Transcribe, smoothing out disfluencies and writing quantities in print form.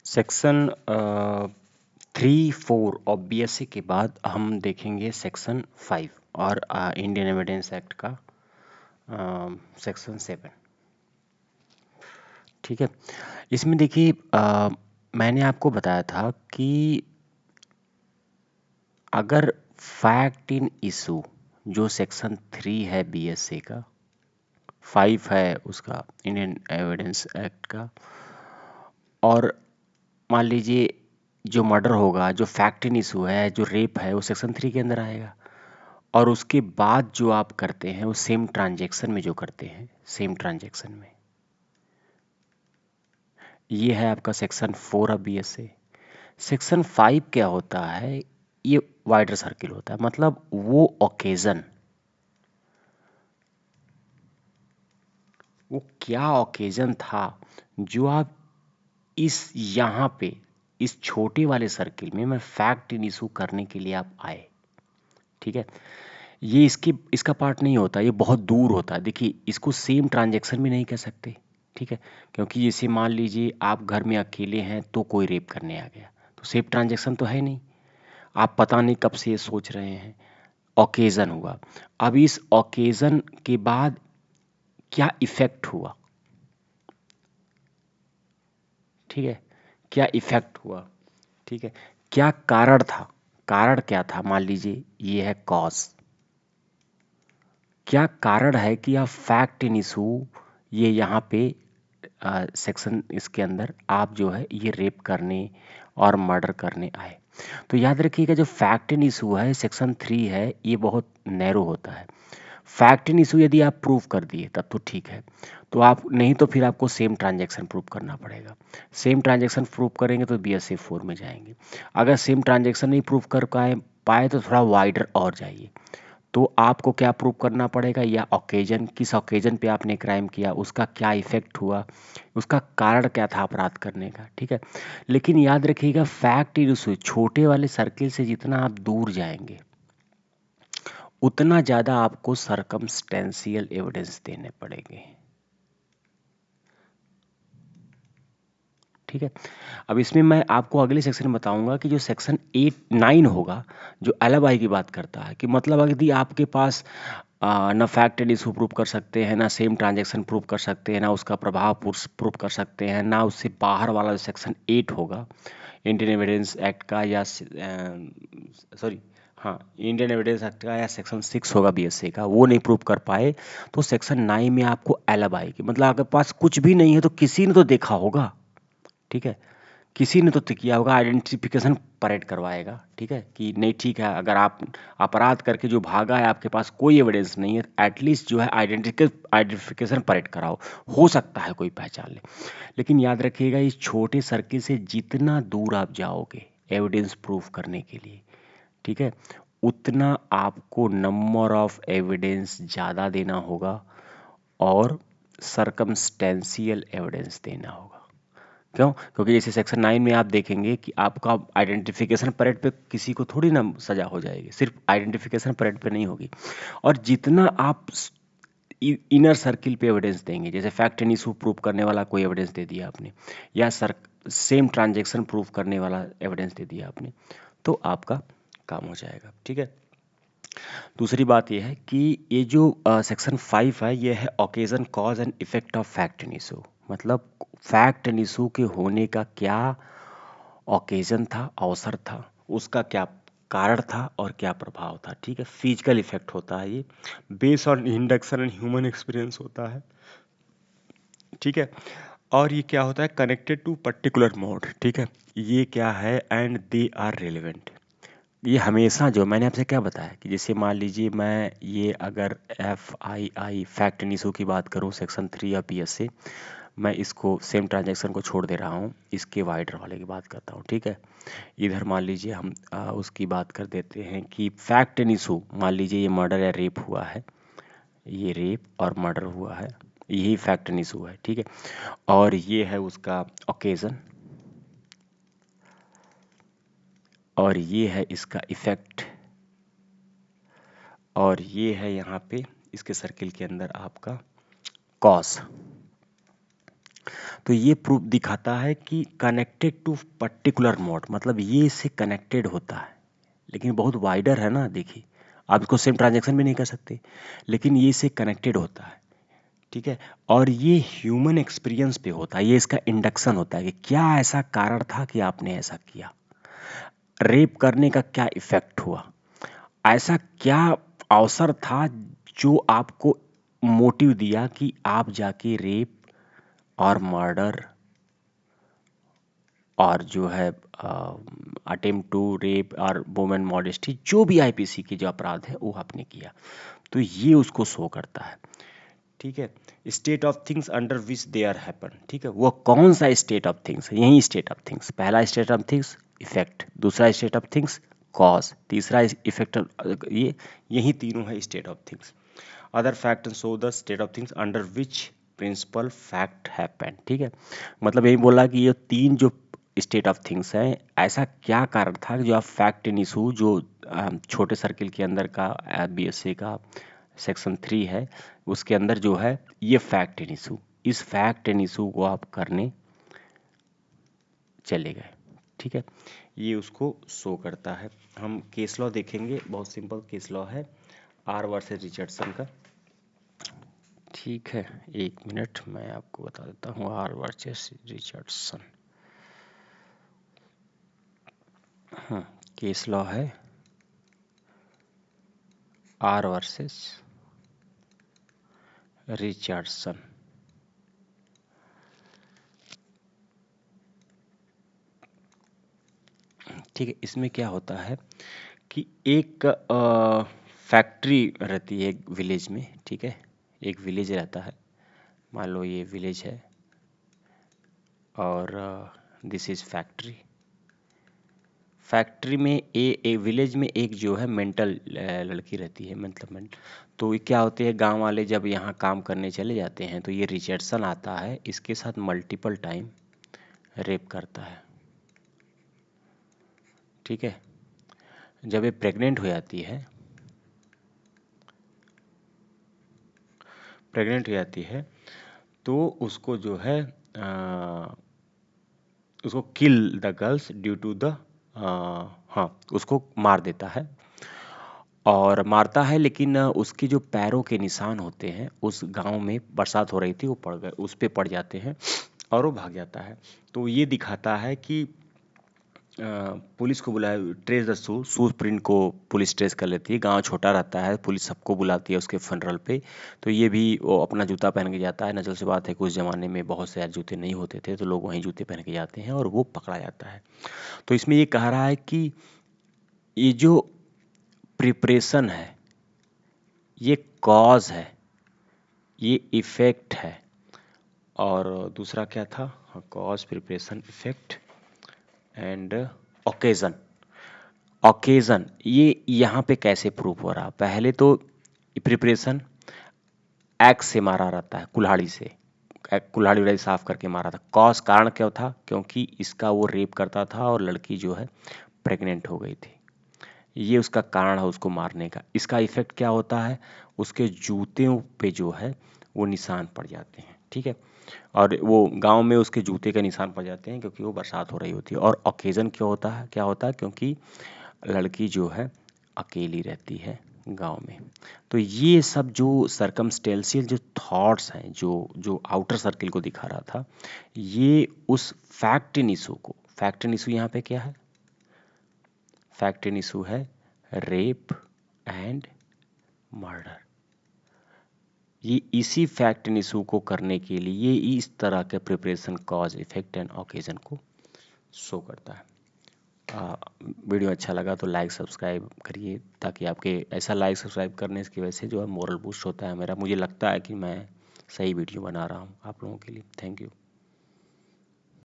Section 3, 4 और BSc के बाद हम देखेंगे सेक्शन 5 और इंडियन एविडेंस एक्ट का सेक्शन 7। ठीक है, इसमें देखिए मैंने आपको बताया था कि अगर फैक्ट इन इशू जो सेक्शन 3 है बीएससी का, 5 है उसका इंडियन एविडेंस एक्ट का, और मान लीजिए जो मर्डर होगा, जो फैक्ट इन इशू है, जो रेप है, वो सेक्शन 3 के अंदर आएगा। और उसके बाद जो आप करते हैं वो सेम ट्रांजैक्शन में जो करते हैं, सेम ट्रांजैक्शन में, ये है आपका सेक्शन 4 ऑफ बीएसए। सेक्शन 5 क्या होता है, ये वाइडर सर्किल होता है, मतलब वो ओकेजन, वो क्या ओकेजन था जो आप इस यहाँ पे इस छोटे वाले सर्किल में मैं फैक्ट इन इशू करने के लिए आप आए। ठीक है, ये इसका पार्ट नहीं होता, ये बहुत दूर होता है। देखिए इसको सेम ट्रांजैक्शन भी नहीं कह सकते। ठीक है, क्योंकि जैसे मान लीजिए आप घर में अकेले हैं तो कोई रेप करने आ गया, तो सेम ट्रांजैक्शन तो है नहीं। आप पता नहीं कब से ये सोच रहे हैं, ओकेजन हुआ। अब इस ओकेजन के बाद क्या इफेक्ट हुआ, ठीक है, क्या इफेक्ट हुआ, ठीक है, क्या कारण था, कारण क्या था, मान लीजिए ये है कॉज। क्या कारण है कि आप फैक्ट इन इशू, ये यहाँ पे सेक्शन इसके अंदर आप जो है ये रेप करने और मर्डर करने आए। तो याद रखिएगा जो फैक्ट इन इशू है सेक्शन 3 है, ये बहुत नैरो होता है। फैक्ट इन इशू यदि आप प्रूव कर दिए तब तो ठीक है, तो आप नहीं तो फिर आपको सेम ट्रांजैक्शन प्रूव करना पड़ेगा। सेम ट्रांजैक्शन प्रूव करेंगे तो बीएसए 4 में जाएंगे। अगर सेम ट्रांजैक्शन नहीं प्रूव कर पाए तो थोड़ा वाइडर और जाइए। तो आपको क्या प्रूव करना पड़ेगा, या ओकेजन, किस ओकेजन पे आपने क्राइम किया, उसका क्या इफेक्ट हुआ, उसका कारण क्या था अपराध करने का। ठीक है, लेकिन याद रखिएगा फैक्ट इशू छोटे वाले सर्किल से जितना आप दूर जाएंगे उतना ज़्यादा आपको सरकमस्टेंशियल एविडेंस देने पड़ेंगे। ठीक है, अब इसमें मैं आपको अगले सेक्शन में बताऊंगा कि जो सेक्शन 8-9 होगा, जो एलिबाई की बात करता है, कि मतलब यदि आपके पास ना फैक्ट एंड इशू प्रूव कर सकते हैं, ना सेम ट्रांजैक्शन प्रूव कर सकते हैं, ना उसका प्रभाव प्रूव कर सकते हैं, ना उससे बाहर वाला जो सेक्शन 8 होगा इंडियन एविडेंस एक्ट का, या सॉरी हाँ इंडियन एविडेंस एक्ट का, या सेक्शन 6 होगा बीएसए का, वो नहीं प्रूव कर पाए, तो सेक्शन 9 में आपको एलिबाई की, मतलब आपके पास कुछ भी नहीं है तो किसी ने तो देखा होगा। ठीक है, किसी ने तो किया होगा, आइडेंटिफिकेशन परेड करवाएगा। ठीक है, कि नहीं ठीक है, अगर आप अपराध करके जो भागा है आपके पास कोई एविडेंस नहीं है, एटलीस्ट जो है आइडेंटिफिकेशन परेड कराओ, हो सकता है कोई पहचान ले। लेकिन याद रखिएगा इस छोटे सर्किल से जितना दूर आप जाओगे एविडेंस प्रूफ करने के लिए, ठीक है, उतना आपको नंबर ऑफ एविडेंस ज़्यादा देना होगा और सरकमस्टेंशियल एविडेंस देना होगा। क्यों? क्योंकि जैसे सेक्शन 9 में आप देखेंगे कि आपका आइडेंटिफिकेशन परेड पे किसी को थोड़ी ना सजा हो जाएगी, सिर्फ आइडेंटिफिकेशन परेड पे नहीं होगी। और जितना आप इनर सर्किल पे एविडेंस देंगे, जैसे फैक्ट एंड इशू प्रूव करने वाला कोई एविडेंस दे दिया आपने, या सेम ट्रांजेक्शन प्रूव करने वाला एविडेंस दे दिया आपने, तो आपका काम हो जाएगा। ठीक है, दूसरी बात यह है कि ये जो सेक्शन 5 है, ये है occasion cause and effect of fact and issue, मतलब फैक्ट एंड इशू के होने का क्या ओकेजन था, अवसर था, उसका क्या कारण था और क्या प्रभाव था। ठीक है, फिजिकल इफेक्ट होता है, ये based on induction and human experience होता है। ठीक है, और ये क्या होता है, कनेक्टेड टू पर्टिकुलर मोड। ठीक है, ये क्या है, एंड दे आर रेलिवेंट। ये हमेशा, जो मैंने आपसे क्या बताया कि जैसे मान लीजिए मैं ये अगर FII फैक्ट एंड इशू की बात करूँ सेक्शन 3 या PS से, मैं इसको सेम ट्रांजैक्शन को छोड़ दे रहा हूँ, इसके वाइडर वाले की बात करता हूँ। ठीक है, इधर मान लीजिए हम उसकी बात कर देते हैं कि फैक्ट एंड इशू, मान लीजिए ये मर्डर या रेप हुआ है, ये रेप और मर्डर हुआ है, यही फैक्ट एंड इशू है। ठीक है, और ये है उसका ओकेजन, और ये है इसका इफेक्ट, और ये है यहाँ पे इसके सर्किल के अंदर आपका कॉज। तो ये प्रूफ दिखाता है कि कनेक्टेड टू पर्टिकुलर मोड, मतलब ये इससे कनेक्टेड होता है, लेकिन बहुत वाइडर है ना। देखिए, आप इसको सेम ट्रांजैक्शन भी नहीं कर सकते, लेकिन ये इससे कनेक्टेड होता है, ठीक है। और ये ह्यूमन एक्सपीरियंस पे होता है, ये इसका इंडक्शन होता है कि क्या ऐसा कारण था कि आपने ऐसा किया, रेप करने का क्या इफेक्ट हुआ, ऐसा क्या अवसर था जो आपको मोटिव दिया कि आप जाके रेप और मर्डर और जो है अटेम्प्ट टू रेप और वुमेन मॉडेस्टी, जो भी आईपीसी के जो अपराध है वो आपने किया। तो ये उसको शो करता है, ठीक है। State of things under which they are happen, ठीक है। वो कौन सा स्टेट ऑफ थिंग्स है, यही स्टेट ऑफ थिंग्स। पहला स्टेट ऑफ थिंग्स इफेक्ट, दूसरा स्टेट ऑफ थिंग्स कॉज, तीसरा इफेक्ट, ये यही तीनों है state of things. Other fact show the state of things under which principle fact happen, ठीक है। मतलब यही बोला कि ये तीन जो स्टेट ऑफ थिंग्स हैं, ऐसा क्या कारण था जो आप फैक्ट इन इशू, जो छोटे सर्किल के अंदर का बीएससी का सेक्शन 3 है, उसके अंदर जो है ये फैक्ट इन इशू, इस फैक्ट इन इशू को आप करने चले गए, ठीक है। ये उसको शो करता है। हम केस लॉ देखेंगे, बहुत सिंपल केस लॉ है, आर वर्सेस रिचर्डसन का, ठीक है। एक मिनट मैं आपको बता देता हूँ, R versus Richardson. Case law है आर वर्सेस रिचर्डसन, ठीक है। इसमें क्या होता है कि एक फैक्ट्री रहती है एक विलेज में, ठीक है। एक विलेज रहता है, मान लो ये विलेज है और दिस इज फैक्ट्री। फैक्ट्री में ए विलेज में एक जो है मेंटल लड़की रहती है, मतलब तो ये क्या होते हैं, गांव वाले जब यहाँ काम करने चले जाते हैं तो ये रिचर्डसन आता है, इसके साथ मल्टीपल टाइम रेप करता है, ठीक है। जब ये प्रेग्नेंट हो जाती है, तो उसको जो है उसको kill the girls due to the, हाँ, उसको मार देता है। और मारता है, लेकिन उसके जो पैरों के निशान होते हैं, उस गांव में बरसात हो रही थी, वो पड़ गए, उस पे पड़ जाते हैं और वो भाग जाता है। तो ये दिखाता है कि पुलिस को बुलाया, ट्रेस द शूज प्रिंट को पुलिस ट्रेस कर लेती है। गांव छोटा रहता है, पुलिस सबको बुलाती है उसके फनरल पे। तो ये भी वो अपना जूता पहन के जाता है। नजर से बात है कि उस ज़माने में बहुत से जूते नहीं होते थे, तो लोग वहीं जूते पहन के जाते हैं और वो पकड़ा जाता है। तो इसमें ये कह रहा है कि ये जो प्रिपरेशन है, ये कॉज है, ये इफेक्ट है। और दूसरा क्या था, cause, preparation, effect and occasion. Occasion ये यहाँ पे कैसे प्रूफ हो रहा, पहले तो प्रिपरेशन एक्स से मारा रहता है, कुल्हाड़ी से, कुल्हाड़ी उल्हाड़ी साफ करके मारा था। कॉज कारण क्या था, क्योंकि इसका वो रेप करता था और लड़की जो है प्रेग्नेंट हो गई थी, ये उसका कारण है उसको मारने का। इसका इफेक्ट क्या होता है, उसके जूते पे जो है वो निशान पड़ जाते हैं, ठीक है। और वो गांव में उसके जूते के निशान पड़ जाते हैं क्योंकि वो बरसात हो रही होती है। और ओकेजन क्या होता है, क्योंकि लड़की जो है अकेली रहती है गांव में। तो ये सब जो सर्कमस्टेंशियल जो थॉट्स हैं, जो आउटर सर्किल को दिखा रहा था, ये उस फैक्ट इन इशू को, फैक्ट इन इशू यहाँ पे क्या है, फैक्ट इन इशू है रेप एंड मर्डर। ये इसी फैक्ट इन इशू को करने के लिए इस तरह के preparation, cause, effect and occasion को शो करता है। वीडियो अच्छा लगा तो लाइक सब्सक्राइब करिए, ताकि आपके ऐसा लाइक सब्सक्राइब करने की वजह से जो है मोरल बूस्ट होता है मेरा, मुझे लगता है कि मैं सही वीडियो बना रहा हूँ आप लोगों के लिए। Thank you.